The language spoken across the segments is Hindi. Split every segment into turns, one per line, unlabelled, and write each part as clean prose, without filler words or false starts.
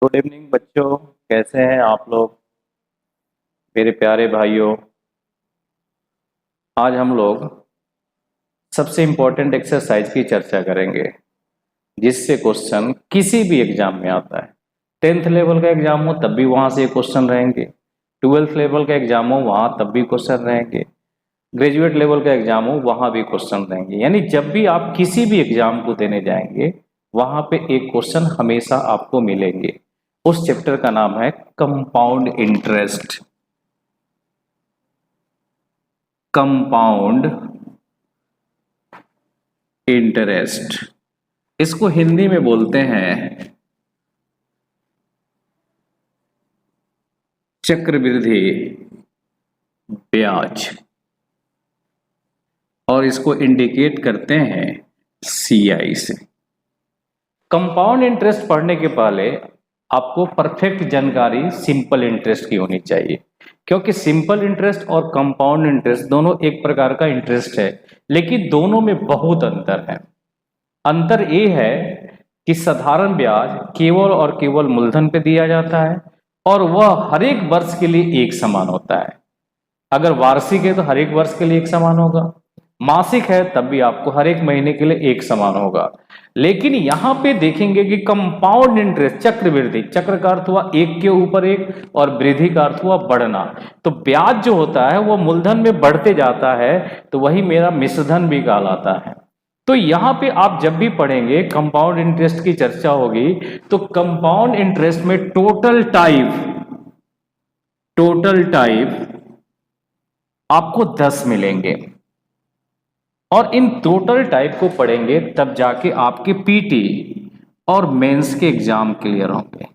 गुड इवनिंग बच्चों। कैसे हैं आप लोग, मेरे प्यारे भाइयों। आज हम लोग सबसे इम्पोर्टेंट एक्सरसाइज की चर्चा करेंगे जिससे क्वेश्चन किसी भी एग्जाम में आता है। 10th लेवल का एग्जाम हो तब भी वहां से क्वेश्चन रहेंगे, 12th लेवल का एग्जाम हो वहां तब भी क्वेश्चन रहेंगे, ग्रेजुएट लेवल का एग्जाम हो वहां भी क्वेश्चन रहेंगे। यानी जब भी आप किसी भी एग्जाम को देने जाएंगे वहां पे एक क्वेश्चन हमेशा आपको मिलेंगे। उस चैप्टर का नाम है कंपाउंड इंटरेस्ट। कंपाउंड इंटरेस्ट, इसको हिंदी में बोलते हैं चक्रवृद्धि ब्याज, और इसको इंडिकेट करते हैं सीआई से। कंपाउंड इंटरेस्ट पढ़ने के पहले आपको परफेक्ट जानकारी सिंपल इंटरेस्ट की होनी चाहिए, क्योंकि सिंपल इंटरेस्ट और कंपाउंड इंटरेस्ट दोनों एक प्रकार का इंटरेस्ट है, लेकिन दोनों में बहुत अंतर है। अंतर ये है कि साधारण ब्याज केवल और केवल मूलधन पे दिया जाता है और वह हर एक वर्ष के लिए एक समान होता है। अगर वार्षिक है तो हर एक वर्ष के लिए एक समान होगा, मासिक है तब भी आपको हर एक महीने के लिए एक समान होगा। लेकिन यहां पे देखेंगे कि कंपाउंड इंटरेस्ट, चक्रवृद्धि, चक्र का अर्थ हुआ एक के ऊपर एक और वृद्धि का अर्थ हुआ बढ़ना। तो ब्याज जो होता है वो मूलधन में बढ़ते जाता है, तो वही मेरा मिश्रधन भी कहलाता है। तो यहां पे आप जब भी पढ़ेंगे कंपाउंड इंटरेस्ट की चर्चा होगी तो कंपाउंड इंटरेस्ट में टोटल टाइप आपको 10 मिलेंगे, और इन टोटल टाइप को पढ़ेंगे तब जाके आपके पीटी और मेंस के एग्जाम क्लियर होंगे।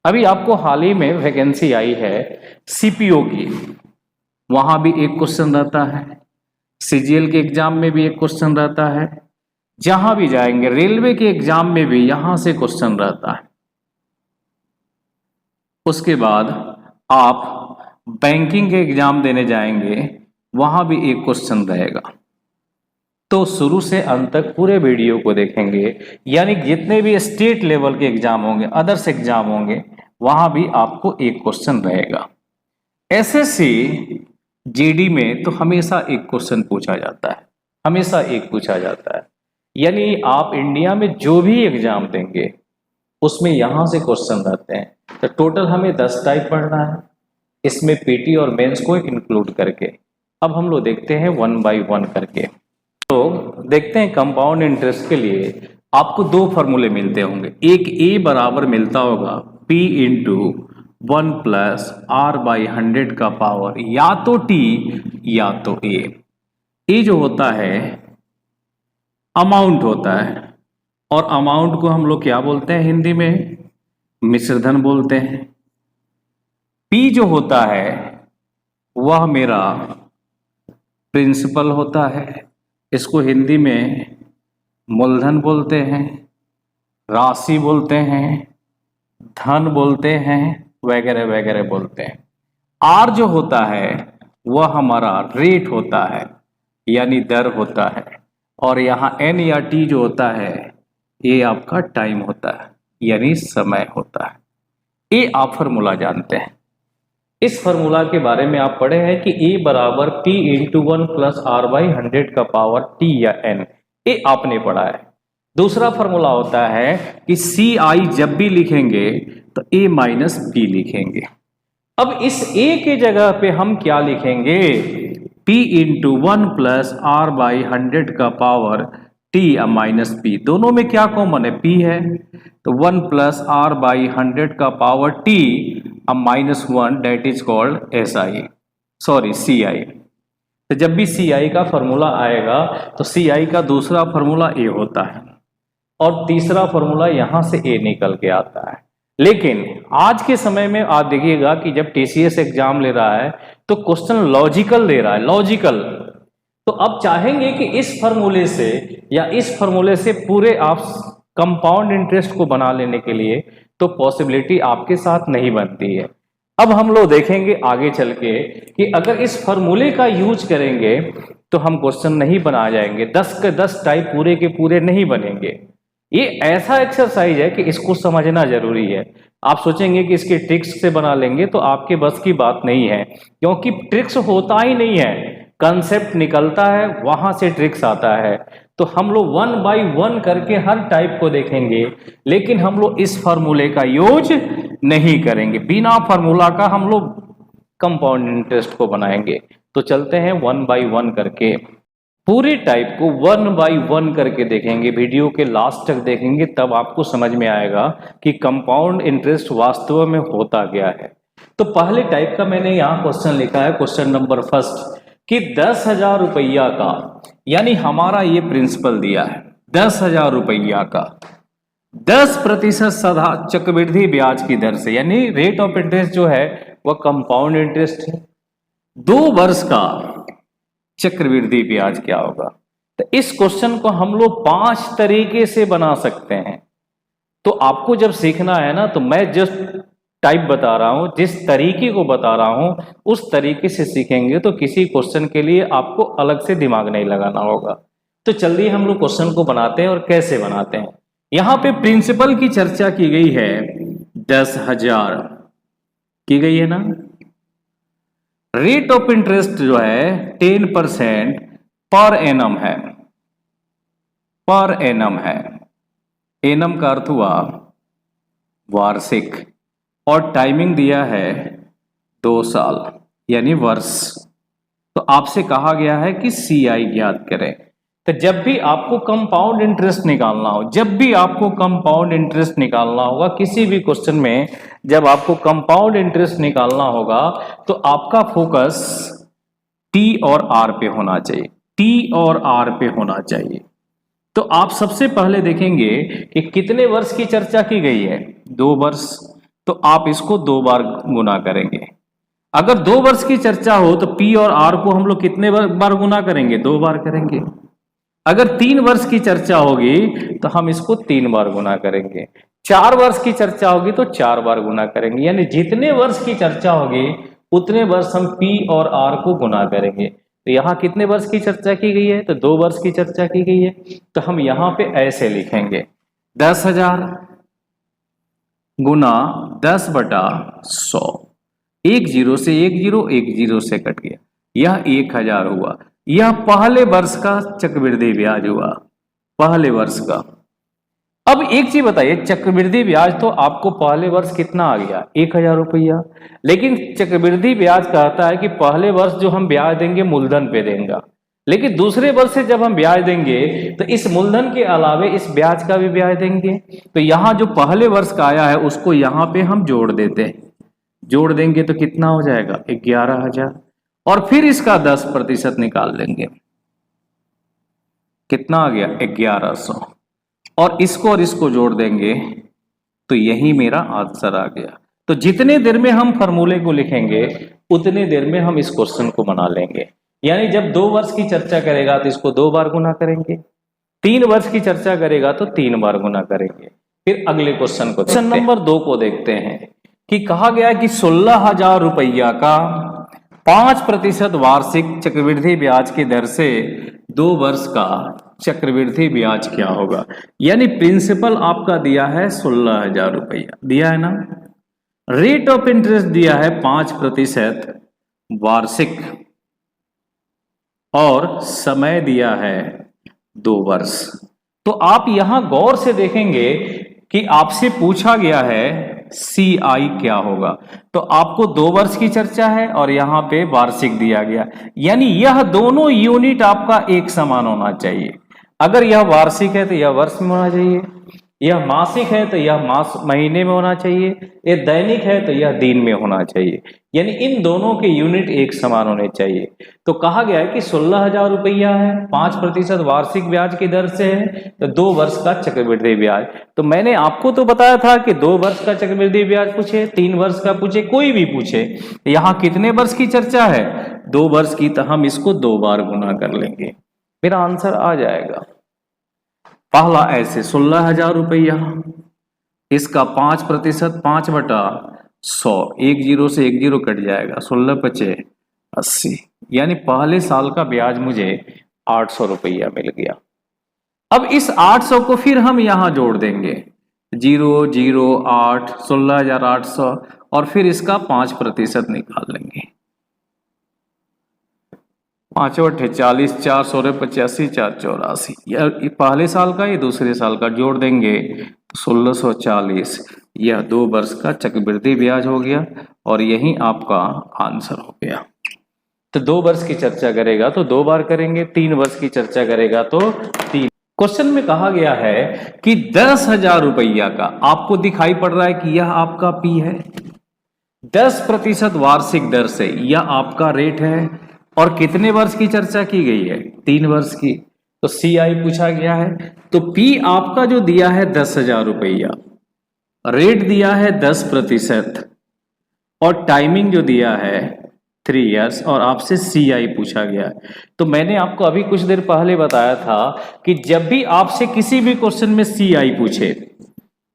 अभी आपको हाल ही में वैकेंसी आई है सीपीओ की, वहां भी एक क्वेश्चन रहता है, सीजीएल के एग्जाम में भी एक क्वेश्चन रहता है, जहां भी जाएंगे रेलवे के एग्जाम में भी यहां से क्वेश्चन रहता है। उसके बाद आप बैंकिंग के एग्जाम देने जाएंगे वहां भी एक क्वेश्चन रहेगा। तो शुरू से अंत तक पूरे वीडियो को देखेंगे, यानी जितने भी स्टेट लेवल के एग्जाम होंगे, अदर्स एग्जाम होंगे, वहां भी आपको एक क्वेश्चन रहेगा। एसएससी जीडी में तो हमेशा एक क्वेश्चन पूछा जाता है, हमेशा एक पूछा जाता है। यानी आप इंडिया में जो भी एग्जाम देंगे उसमें यहां से क्वेश्चन रहते हैं। तो टोटल हमें 10 टाइप पढ़ना है, इसमें पीटी और मेंस को इंक्लूड करके। अब हम लोग देखते हैं 1 बाय 1 करके। तो देखते हैं कंपाउंड इंटरेस्ट के लिए आपको दो फॉर्मूले मिलते होंगे। एक ए बराबर मिलता होगा P into 1 plus R by 100 का पावर या तो T या तो A। ए जो होता है अमाउंट होता है, और अमाउंट को हम लोग क्या बोलते हैं हिंदी में? मिश्रधन बोलते हैं। P जो होता है वह मेरा प्रिंसिपल होता है, इसको हिंदी में मूलधन बोलते हैं, राशि बोलते हैं, धन बोलते हैं, वगैरह वगैरह बोलते हैं। आर जो होता है वह हमारा रेट होता है, यानी दर होता है, और यहाँ एन या टी जो होता है ये आपका टाइम होता है, यानी समय होता है। ये आप फॉर्मूला जानते हैं। इस फॉर्मूला के बारे में आप पढ़े हैं कि E बराबर P into 1 plus R by 100 का पावर T या N, ये आपने पढ़ा है। दूसरा फॉर्मूला होता है कि CI जब भी लिखेंगे तो A माइनस P लिखेंगे। अब इस A के जगह पे हम क्या लिखेंगे? P into 1 plus R by 100 का पावर T माइनस P। दोनों में क्या कॉमन है? P है, तो 1 प्लस R बाई 100 का power T minus 1, that is called CI। तो जब भी CI का फॉर्मूला आएगा तो CI का दूसरा फॉर्मूला A होता है, और तीसरा फॉर्मूला यहां से A निकल के आता है। लेकिन आज के समय में आप देखिएगा कि जब TCS एग्जाम ले रहा है तो क्वेश्चन लॉजिकल ले रहा है, लॉजिकल। तो अब चाहेंगे कि इस फॉर्मूले से या इस फॉर्मूले से पूरे आप कंपाउंड इंटरेस्ट को बना लेने के लिए, तो पॉसिबिलिटी आपके साथ नहीं बनती है। अब हम लोग देखेंगे आगे चल के कि अगर इस फॉर्मूले का यूज करेंगे तो हम क्वेश्चन नहीं बना जाएंगे, 10 के 10 टाइप पूरे के पूरे नहीं बनेंगे। ये ऐसा एक्सरसाइज है कि इसको समझना जरूरी है। आप सोचेंगे कि इसके ट्रिक्स से बना लेंगे, तो आपके बस की बात नहीं है, क्योंकि ट्रिक्स होता ही नहीं है, कंसेप्ट निकलता है वहां से ट्रिक्स आता है। तो हम लोग 1 बाय 1 करके हर टाइप को देखेंगे, लेकिन हम लोग इस फॉर्मूले का यूज नहीं करेंगे। बिना फॉर्मूला का हम लोग कंपाउंड इंटरेस्ट को बनाएंगे। तो चलते हैं 1 बाय 1 करके, पूरे टाइप को 1 बाय 1 करके देखेंगे। वीडियो के लास्ट तक देखेंगे, तब आपको समझ में आएगा कि कंपाउंड इंटरेस्ट वास्तव में होता क्या है। तो पहले टाइप का मैंने यहाँ क्वेश्चन लिखा है, क्वेश्चन नंबर फर्स्ट, कि 10,000 रुपया का, यानी हमारा ये प्रिंसिपल दिया है 10,000 रुपया का 10% सदा चक्रवृद्धि ब्याज की दर से, यानी रेट ऑफ इंटरेस्ट जो है वह कंपाउंड इंटरेस्ट है। 2 वर्ष का चक्रवृद्धि ब्याज क्या होगा? तो इस क्वेश्चन को हम लोग 5 तरीके से बना सकते हैं। तो आपको जब सीखना है ना, तो मैं जस्ट टाइप बता रहा हूं, जिस तरीके को बता रहा हूं उस तरीके से सीखेंगे तो किसी क्वेश्चन के लिए आपको अलग से दिमाग नहीं लगाना होगा। तो चलिए हम लोग क्वेश्चन को बनाते हैं, और कैसे बनाते हैं। यहां पे प्रिंसिपल की चर्चा की गई है, 10,000 की गई है ना। रेट ऑफ इंटरेस्ट जो है 10% पर एनम है, पर एनम है। एनम का अर्थ हुआ वार्षिक, और टाइमिंग दिया है 2 साल यानी वर्ष। तो आपसे कहा गया है कि CI ज्ञात करें। तो जब भी आपको कंपाउंड इंटरेस्ट निकालना हो, जब भी आपको कंपाउंड इंटरेस्ट निकालना होगा किसी भी क्वेश्चन में, जब आपको कंपाउंड इंटरेस्ट निकालना होगा तो आपका फोकस T और R पे होना चाहिए, T और R पे होना चाहिए। तो आप सबसे पहले देखेंगे कि कितने वर्ष की चर्चा की गई है, 2 वर्ष। तो आप इसको 2 बार गुना करेंगे। अगर 2 वर्ष की चर्चा हो तो P और R को हम लोग कितने बार गुना करेंगे? 2 बार करेंगे। अगर 3 वर्ष की चर्चा होगी तो हम इसको 3 बार गुना करेंगे। 4 वर्ष की चर्चा होगी तो 4 बार गुना करेंगे। यानी जितने वर्ष की चर्चा होगी उतने वर्ष हम P और R को गुना करेंगे। तो यहाँ कितने वर्ष की चर्चा की गई है? तो 2 वर्ष की चर्चा की गई है। तो हम यहाँ पे ऐसे लिखेंगे, 10,000 गुना 10/100, 1 0 से 1 0, 1 0 से कट गया, यह 1,000 हुआ। यह पहले वर्ष का चक्रवृद्धि ब्याज हुआ, पहले वर्ष का। अब एक चीज बताइए, चक्रवृद्धि ब्याज तो आपको पहले वर्ष कितना आ गया? 1,000 रुपया। लेकिन चक्रवृद्धि ब्याज कहता है कि पहले वर्ष जो हम ब्याज देंगे मूलधन पे देंगे, लेकिन दूसरे वर्ष से जब हम ब्याज देंगे तो इस मूलधन के अलावे इस ब्याज का भी ब्याज देंगे। तो यहाँ जो पहले वर्ष का आया है उसको यहाँ पे हम जोड़ देते हैं, जोड़ देंगे तो कितना हो जाएगा? 11,000। और फिर इसका 10% निकाल लेंगे, कितना आ गया? 1100। और इसको जोड़ देंगे तो यही मेरा आंसर आ गया। तो जितने देर में हम फॉर्मूले को लिखेंगे उतने देर में हम इस क्वेश्चन को बना लेंगे। यानी जब 2 वर्ष की चर्चा करेगा तो इसको 2 बार गुना करेंगे, 3 वर्ष की चर्चा करेगा तो 3 बार गुना करेंगे। फिर अगले क्वेश्चन को, क्वेश्चन नंबर 2 को देखते हैं कि कहा गया कि 16,000 रुपया का 5% वार्षिक चक्रवृद्धि ब्याज की दर से 2 वर्ष का चक्रवृद्धि ब्याज क्या होगा। यानी प्रिंसिपल आपका दिया है 16,000 रुपया, दिया है ना। रेट ऑफ इंटरेस्ट दिया है 5% वार्षिक, और समय दिया है 2 वर्ष। तो आप यहां गौर से देखेंगे कि आपसे पूछा गया है CI क्या होगा। तो आपको 2 वर्ष की चर्चा है और यहां पे वार्षिक दिया गया, यानी यह दोनों यूनिट आपका एक समान होना चाहिए। अगर यह वार्षिक है तो यह वर्ष में होना चाहिए, यह मासिक है तो यह महीने में होना चाहिए, यह दैनिक है तो यह दिन में होना चाहिए। यानी इन दोनों के यूनिट एक समान होने चाहिए। तो कहा गया है कि 16,000 रुपया है, 5% वार्षिक ब्याज की दर से है, तो 2 वर्ष का चक्रवृद्धि ब्याज। तो मैंने आपको तो बताया था कि 2 वर्ष का चक्रवृद्धि ब्याज पूछे, 3 वर्ष का पूछे, कोई भी पूछे। यहाँ कितने वर्ष की चर्चा है? 2 वर्ष की। तो हम इसको 2 बार गुना कर लेंगे, मेरा आंसर आ जाएगा। पहला ऐसे 16,000 रुपया, इसका 5%, 5/100, 1 0 से 1 0 कट जाएगा, 16 × 5 80। यानी पहले साल का ब्याज मुझे 800 रुपया मिल गया। अब इस 800 को फिर हम यहां जोड़ देंगे, 0 0 8 16,800 और फिर इसका 5% निकाल लेंगे। 5 8 40, 4 16 85, 4 84, ये पहले साल का, ये दूसरे साल का जोड़ देंगे तो 1640। यह 2 वर्ष का चक्रवृद्धि ब्याज हो गया और यही आपका आंसर हो गया। तो 2 वर्ष की चर्चा करेगा तो 2 बार करेंगे, 3 वर्ष की चर्चा करेगा तो 3। क्वेश्चन में कहा गया है कि 10,000 रुपया का, आपको दिखाई पड़ रहा है कि यह आपका पी है, 10% वार्षिक दर से यह आपका रेट है और कितने वर्ष की चर्चा की गई है, 3 वर्ष की। तो सी आई पूछा गया है। तो पी आपका जो दिया है 10,000 रुपया, रेट दिया है 10% और टाइमिंग जो दिया है 3 इयर्स और आपसे सी आई पूछा गया है। तो मैंने आपको अभी कुछ देर पहले बताया था कि जब भी आपसे किसी भी क्वेश्चन में सी आई पूछे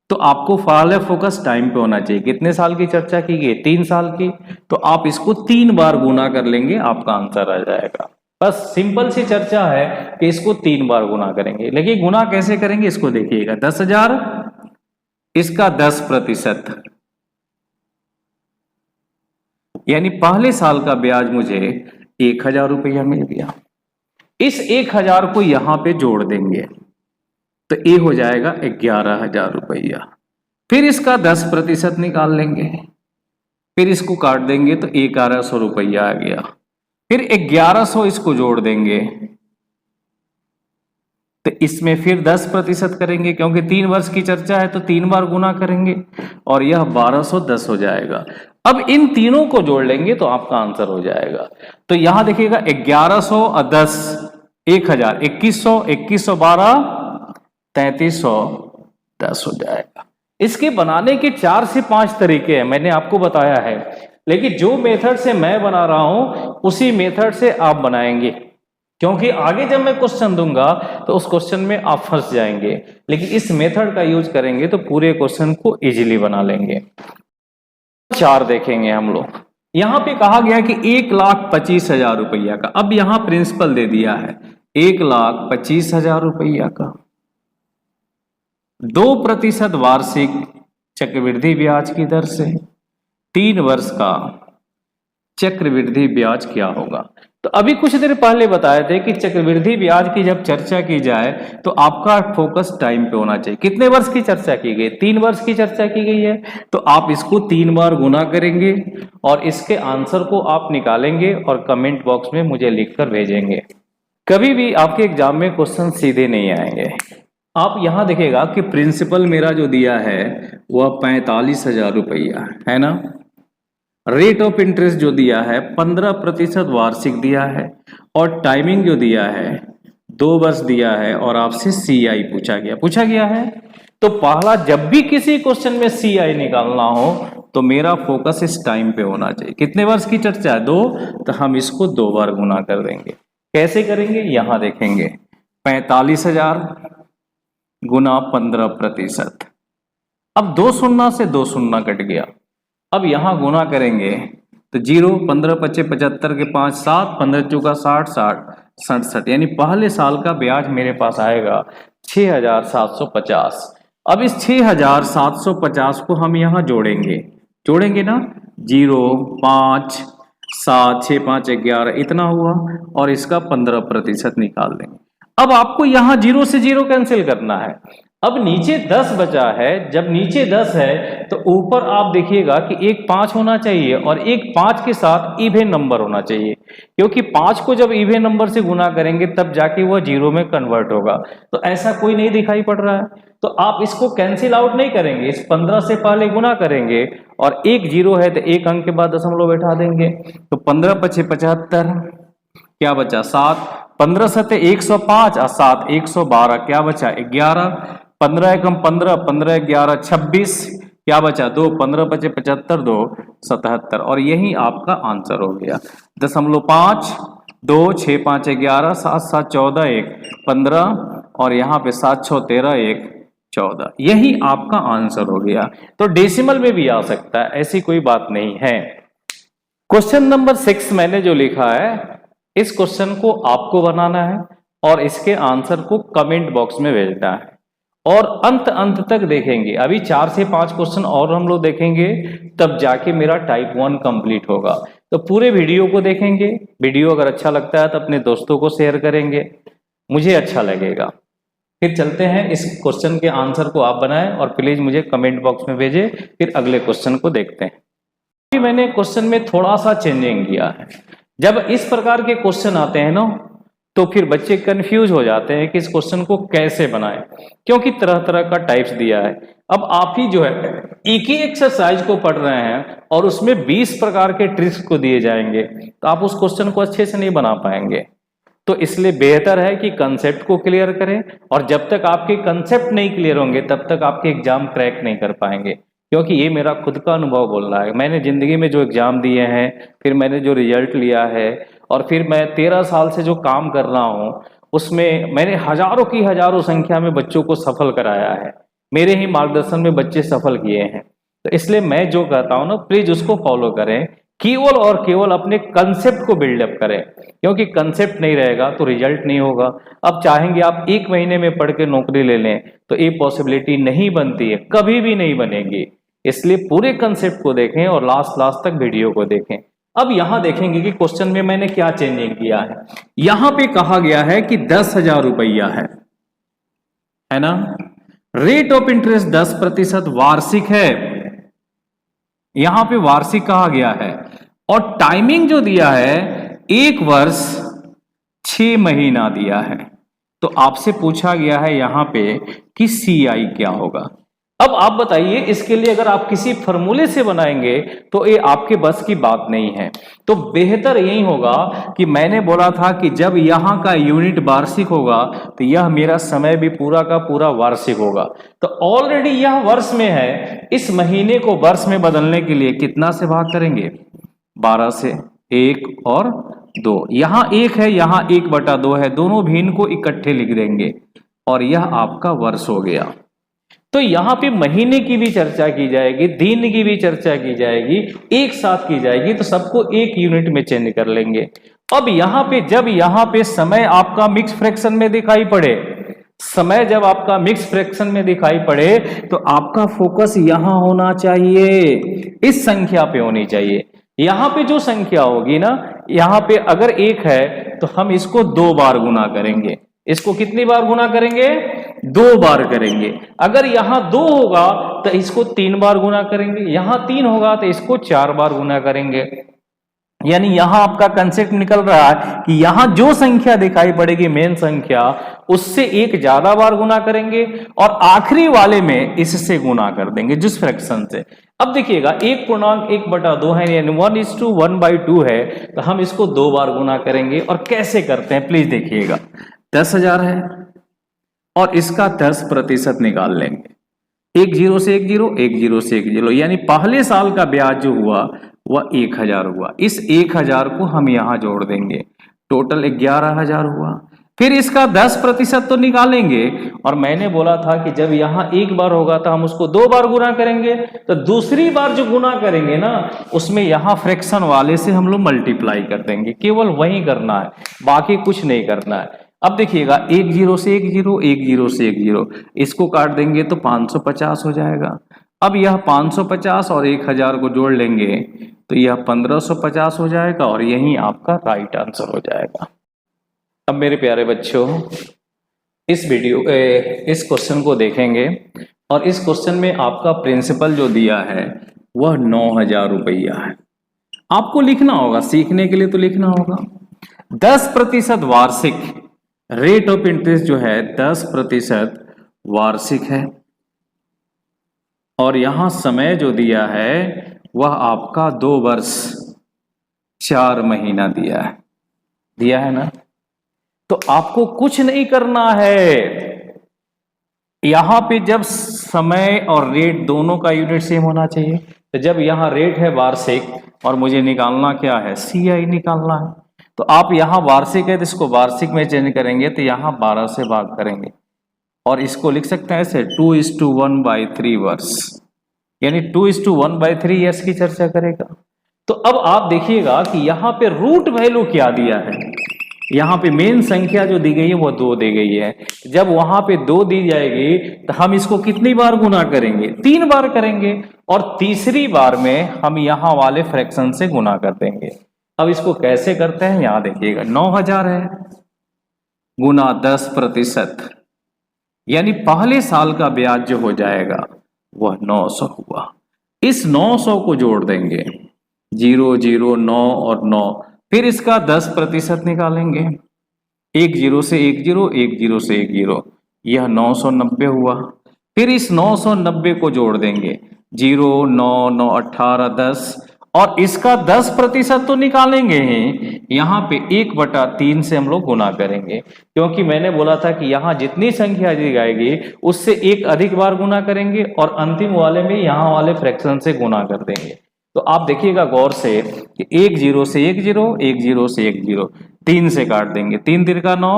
तो आपको पहले फोकस टाइम पे होना चाहिए। कितने साल की चर्चा की गई, 3 साल की, तो आप इसको 3 बार गुना कर लेंगे, आपका आंसर आ जाएगा। बस सिंपल सी चर्चा है कि इसको 3 बार गुना करेंगे। लेकिन गुना कैसे करेंगे इसको देखिएगा, 10,000 इसका 10%, यानी पहले साल का ब्याज मुझे 1,000 रुपया मिल गया। इस 1,000 को यहां पे जोड़ देंगे तो ये हो जाएगा 11,000 रुपया। फिर इसका 10% निकाल लेंगे, फिर इसको काट देंगे तो 1,100 रुपया आ गया। फिर 1,100 इसको जोड़ देंगे तो इसमें फिर 10% करेंगे, क्योंकि 3 वर्ष की चर्चा है तो 3 बार गुना करेंगे और यह 1,210 हो जाएगा। अब इन तीनों को जोड़ लेंगे तो आपका आंसर हो जाएगा। तो यहां देखिएगा 1,100 और 10, 1,000, 2,100, 2,112, 3,310 हो जाएगा। इसके बनाने के 4 से 5 तरीके हैं, मैंने आपको बताया है, लेकिन जो मेथड से मैं बना रहा हूं उसी मेथड से आप बनाएंगे, क्योंकि आगे जब मैं क्वेश्चन दूंगा तो उस क्वेश्चन में आप फंस जाएंगे। लेकिन इस मेथड का यूज करेंगे तो पूरे क्वेश्चन को इजीली बना लेंगे। 4 देखेंगे हम लोग। यहां पे कहा गया कि 1,25,000 रुपया का, अब यहां प्रिंसिपल दे दिया है 1,25,000 रुपया का, 2% वार्षिक चक्रवृद्धि ब्याज की दर से 3 वर्ष का चक्रवृद्धि ब्याज क्या होगा। तो अभी कुछ देर पहले बताए थे कि चक्रवृद्धि ब्याज की जब चर्चा की जाए तो आपका फोकस टाइम पे होना चाहिए। कितने वर्ष की चर्चा की गई, 3 वर्ष की चर्चा की गई है, तो आप इसको 3 बार गुना करेंगे और इसके आंसर को आप निकालेंगे और कमेंट बॉक्स में मुझे लिखकर भेजेंगे। कभी भी आपके एग्जाम में क्वेश्चन सीधे नहीं आएंगे। आप यहां देखिएगा कि प्रिंसिपल मेरा जो दिया है वह 45,000 रुपया है ना, रेट ऑफ इंटरेस्ट जो दिया है 15% वार्षिक दिया है और टाइमिंग जो दिया है 2 वर्ष दिया है और आपसे CI पूछा गया है। तो पहला, जब भी किसी क्वेश्चन में CI निकालना हो तो मेरा फोकस इस टाइम पे होना चाहिए। कितने वर्ष की चर्चा है, 2, तो हम इसको 2 बार गुना कर देंगे। कैसे करेंगे यहां देखेंगे, 45,000 गुना 15%। अब 2 शून्य से 2 शून्य कट गया। अब यहां गुना करेंगे तो 0, 15 25 75 के 5 7, 15 चौका 60 60 67, यानी पहले साल का ब्याज मेरे पास आएगा 6,750। अब इस 6,750 को हम यहां जोड़ेंगे ना, 0 5 7 6 5 11 इतना हुआ और इसका 15% निकाल देंगे। अब आपको यहां 0 से 0 कैंसिल करना है। अब नीचे 10 बचा है, जब नीचे 10 है तो ऊपर आप देखिएगा कि एक 5 होना चाहिए और एक 5 के साथ इवन नंबर होना चाहिए, क्योंकि 5 को जब इवन नंबर से गुना करेंगे तब जाके वह 0 में कन्वर्ट होगा। तो ऐसा कोई नहीं दिखाई पड़ रहा है, तो आप इसको कैंसिल आउट नहीं करेंगे, इस 15 से पहले गुना करेंगे और एक 0 है तो एक अंक के बाद दशमलव बैठा देंगे। तो 15 25 75, क्या बचा 7, 15 7 105 और 7 112, क्या बचा 11, 15 एकम 15, 15 11 26, क्या बचा 2, 15 25 75, 2 77 और यही आपका आंसर हो गया। 0.5 2 6 5 11 7 7 14 1 15 और यहाँ पे 7 6 13 1 14, यही आपका आंसर हो गया। तो डेसिमल में भी आ सकता है, ऐसी कोई बात नहीं है। क्वेश्चन नंबर 6 मैंने जो लिखा है, इस क्वेश्चन को आपको बनाना है और इसके आंसर को कमेंट बॉक्स में भेजना है और अंत तक देखेंगे। अभी 4 से 5 क्वेश्चन और हम लोग देखेंगे, तब जाके मेरा टाइप 1 कंप्लीट होगा। तो पूरे वीडियो को देखेंगे। वीडियो अगर अच्छा लगता है तो अपने दोस्तों को शेयर करेंगे, मुझे अच्छा लगेगा। फिर चलते हैं, इस क्वेश्चन के आंसर को आप बनाएं और प्लीज मुझे कमेंट बॉक्स में भेजें। फिर अगले क्वेश्चन को देखते हैं। मैंने क्वेश्चन में थोड़ा सा चेंजिंग किया है। जब इस प्रकार के क्वेश्चन आते हैं ना, तो फिर बच्चे कंफ्यूज हो जाते हैं कि इस क्वेश्चन को कैसे बनाएं, क्योंकि तरह तरह का टाइप्स दिया है। अब आप ही जो है एक ही एक्सरसाइज को पढ़ रहे हैं और उसमें 20 प्रकार के ट्रिक्स को दिए जाएंगे, तो आप उस क्वेश्चन को अच्छे से नहीं बना पाएंगे। तो इसलिए बेहतर है कि कंसेप्ट को क्लियर करें, और जब तक आपके कंसेप्ट नहीं क्लियर होंगे तब तक आपके एग्जाम क्रैक नहीं कर पाएंगे। क्योंकि ये मेरा खुद का अनुभव बोल रहा है। मैंने जिंदगी में जो एग्जाम दिए हैं, फिर मैंने जो रिजल्ट लिया है, और फिर मैं 13 साल से जो काम कर रहा हूँ, उसमें मैंने हजारों की हजारों संख्या में बच्चों को सफल कराया है। मेरे ही मार्गदर्शन में बच्चे सफल किए हैं। तो इसलिए मैं जो कहता हूँ ना, प्लीज उसको फॉलो करें, केवल और केवल अपने कंसेप्ट को बिल्डअप करें, क्योंकि कंसेप्ट नहीं रहेगा तो रिजल्ट नहीं होगा। अब चाहेंगे आप 1 महीने में पढ़ के नौकरी ले लें, तो ये पॉसिबिलिटी नहीं बनती है, कभी भी नहीं बनेगी। इसलिए पूरे कंसेप्ट को देखें और लास्ट तक वीडियो को देखें। अब यहां देखेंगे कि क्वेश्चन में मैंने क्या चेंजिंग किया है। यहां पे कहा गया है कि 10,000 रुपया है ना। रेट ऑफ इंटरेस्ट 10% वार्षिक है, यहां पे वार्षिक कहा गया है, और टाइमिंग जो दिया है 1 वर्ष 6 महीना दिया है। तो आपसे पूछा गया है यहां पे कि CI क्या होगा। अब आप बताइए, इसके लिए अगर आप किसी फॉर्मूले से बनाएंगे तो ये आपके बस की बात नहीं है। तो बेहतर यही होगा कि मैंने बोला था कि जब यहां का यूनिट वार्षिक होगा तो यह मेरा समय भी पूरा का पूरा वार्षिक होगा। तो ऑलरेडी यह वर्ष में है, इस महीने को वर्ष में बदलने के लिए कितना से भाग करेंगे? 12 से, 1 और 2। यहां 1 है, यहां 1/2 है, दोनों भिन्न को इकट्ठे लिख देंगे और यह आपका वर्ष हो गया। तो यहां पे महीने की भी चर्चा की जाएगी, दिन की भी चर्चा की जाएगी, एक साथ की जाएगी, तो सबको एक यूनिट में चेंज कर लेंगे। अब यहां पे जब यहां पे समय आपका मिक्स फ्रैक्शन में दिखाई पड़े, समय जब आपका मिक्स फ्रैक्शन में दिखाई पड़े, तो आपका फोकस यहां होना चाहिए, इस संख्या पे होनी चाहिए। यहां पे जो संख्या होगी ना, यहां पे अगर 1 है तो हम इसको 2 बार गुना करेंगे। इसको कितनी बार गुना करेंगे? 2 बार करेंगे। अगर यहां 2 होगा तो इसको 3 बार गुना करेंगे, यहां 3 होगा तो इसको 4 बार गुना करेंगे। यानी यहां आपका कंसेप्ट निकल रहा है कि यहां जो संख्या दिखाई पड़ेगी मेन संख्या, उससे 1 ज्यादा बार गुना करेंगे और आखिरी वाले में इससे गुना कर देंगे, जिस फ्रैक्शन से। अब देखिएगा 1/1/2 है, यानी 1:1/2 है, तो हम इसको 2 बार गुना करेंगे। और कैसे करते हैं प्लीज देखिएगा। 10,000 है और इसका 10% निकाल लेंगे। 1 0 से 1 0, 1 0 से 1 0, यानी पहले साल का ब्याज जो हुआ वह 1,000 हुआ। इस 1,000 को हम यहां जोड़ देंगे, टोटल 11,000 हुआ। फिर इसका 10% तो निकालेंगे, और मैंने बोला था कि जब यहां 1 बार होगा तो हम उसको 2 बार गुना करेंगे। तो दूसरी बार जो गुना करेंगे ना, उसमें यहां फ्रैक्शन वाले से हम लोग मल्टीप्लाई कर देंगे। केवल वही करना है, बाकी कुछ नहीं करना है। अब देखिएगा 1 0 से 1 0, 1 0 से 1 0, इसको काट देंगे तो 550 हो जाएगा। अब यह 550 और 1,000 को जोड़ लेंगे तो यह 1550 हो जाएगा, और यही आपका राइट आंसर हो जाएगा। अब मेरे प्यारे बच्चों, इस क्वेश्चन को देखेंगे, और इस क्वेश्चन में आपका प्रिंसिपल जो दिया है वह 9,000 रुपया है। आपको लिखना होगा, सीखने के लिए तो लिखना होगा। 10% वार्षिक, रेट ऑफ इंटरेस्ट जो है 10% वार्षिक है, और यहां समय जो दिया है वह आपका 2 वर्ष 4 महीना दिया है ना। तो आपको कुछ नहीं करना है। यहां पे जब समय और रेट दोनों का यूनिट सेम होना चाहिए, तो जब यहां रेट है वार्षिक और मुझे निकालना क्या है? CI निकालना है। तो आप यहां वार्षिक है तो इसको वार्षिक में चेंज करेंगे, तो यहां 12 से भाग करेंगे, और इसको लिख सकते हैं ऐसे 2:1/3 वर्ष, यानी 2:1/3 ईयर्स की चर्चा करेगा। तो अब आप देखिएगा कि यहां पे रूट वैल्यू क्या दिया है। यहाँ पे मेन संख्या जो दी गई है वो 2 दी गई है। जब वहां पे 2 दी जाएगी तो हम इसको कितनी बार गुना करेंगे? 3 बार करेंगे, और तीसरी बार में हम यहाँ वाले फ्रैक्शन से गुना कर देंगे। अब इसको कैसे करते हैं, यहां देखिएगा, 9000 है गुना 10%, यानी पहले साल का ब्याज जो हो जाएगा वह 900 हुआ। इस 900 को जोड़ देंगे, 0 0 9 और 9, फिर इसका 10% निकालेंगे, 1 0 से 1 0, 1 0 से 1 0, यह 990 हुआ। फिर इस 990 को जोड़ देंगे, 0 9 9 18 10, और इसका 10% तो निकालेंगे ही, यहाँ पे 1/3 से हम लोग गुना करेंगे, क्योंकि मैंने बोला था कि यहाँ जितनी संख्या दी जाएगी उससे एक अधिक बार गुना करेंगे, और अंतिम वाले में यहाँ वाले फ्रैक्शन से गुना कर देंगे। तो आप देखिएगा गौर से कि 1 0 से 1 0, 1 0 से 1 0, 3 से काट देंगे, 3 तिरका 9,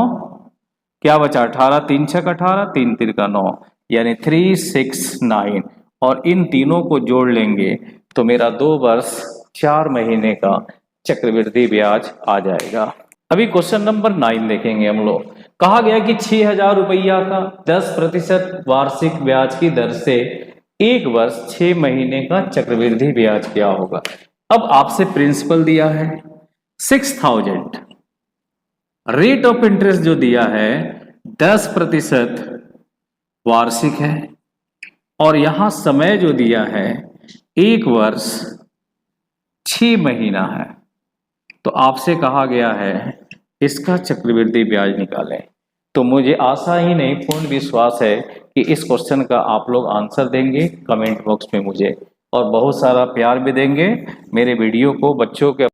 क्या बचा 18, 3 छक 18, 3 तिरका 9, यानी 3 6 9, और इन तीनों को जोड़ लेंगे तो मेरा 2 वर्ष 4 महीने का चक्रवृद्धि ब्याज आ जाएगा। अभी क्वेश्चन नंबर 9 देखेंगे हम लोग। कहा गया कि 6000 रुपया का 10% वार्षिक ब्याज की दर से 1 वर्ष 6 महीने का चक्रवृद्धि ब्याज क्या होगा। अब आपसे प्रिंसिपल दिया है 6000, रेट ऑफ इंटरेस्ट जो दिया है 10% वार्षिक है, और यहां समय जो दिया है 1 वर्ष 6 महीना है। तो आपसे कहा गया है इसका चक्रवृद्धि ब्याज निकालें। तो मुझे आशा ही नहीं, पूर्ण विश्वास है कि इस क्वेश्चन का आप लोग आंसर देंगे कमेंट बॉक्स में मुझे, और बहुत सारा प्यार भी देंगे। मेरे वीडियो को बच्चों के